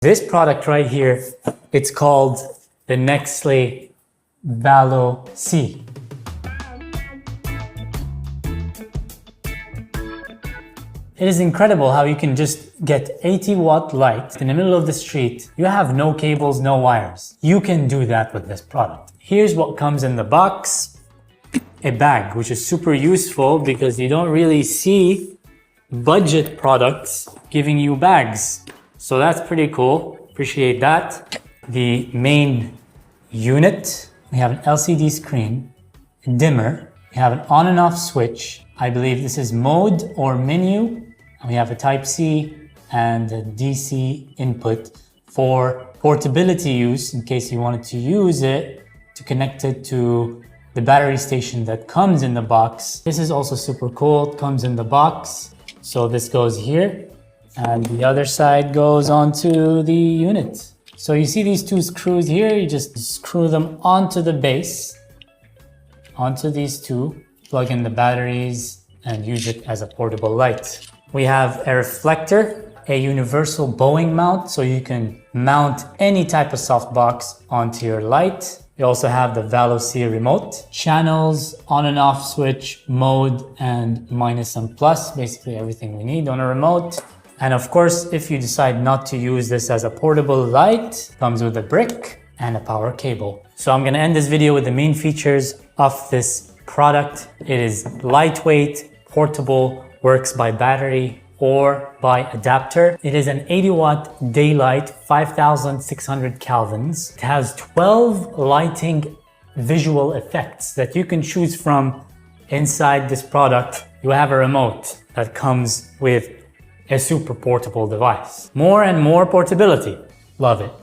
This product right here, it's called the Nexili Valo C. It is incredible how you can just get 80-watt light in the middle of the street. You have no cables, no wires. You can do that with this product. Here's what comes in the box. A bag, which is super useful because you don't really see budget products giving you bags. So that's pretty cool. Appreciate that. The main unit, we have an LCD screen, a dimmer, we have an on and off switch. I believe this is mode or menu. We have a Type-C and a DC input for portability use in case you wanted to use it to connect it to the battery station that comes in the box. This is also super cool. It comes in the box. So this goes here and the other side goes onto the unit. So you see these two screws here, you just screw them onto the base, onto these two, plug in the batteries and use it as a portable light. We have a reflector, a universal bowing mount, so you can mount any type of softbox onto your light. We also have the Valo C remote, channels, on and off switch, mode, and minus and plus, basically everything we need on a remote. And of course, if you decide not to use this as a portable light, comes with a brick and a power cable. So I'm gonna end this video with the main features of this product. It is lightweight, portable, works by battery or by adapter. It is an 80-watt daylight, 5,600 kelvins. It has 12 lighting visual effects that you can choose from inside this product. You have a remote that comes with a super portable device. More and more portability. Love it.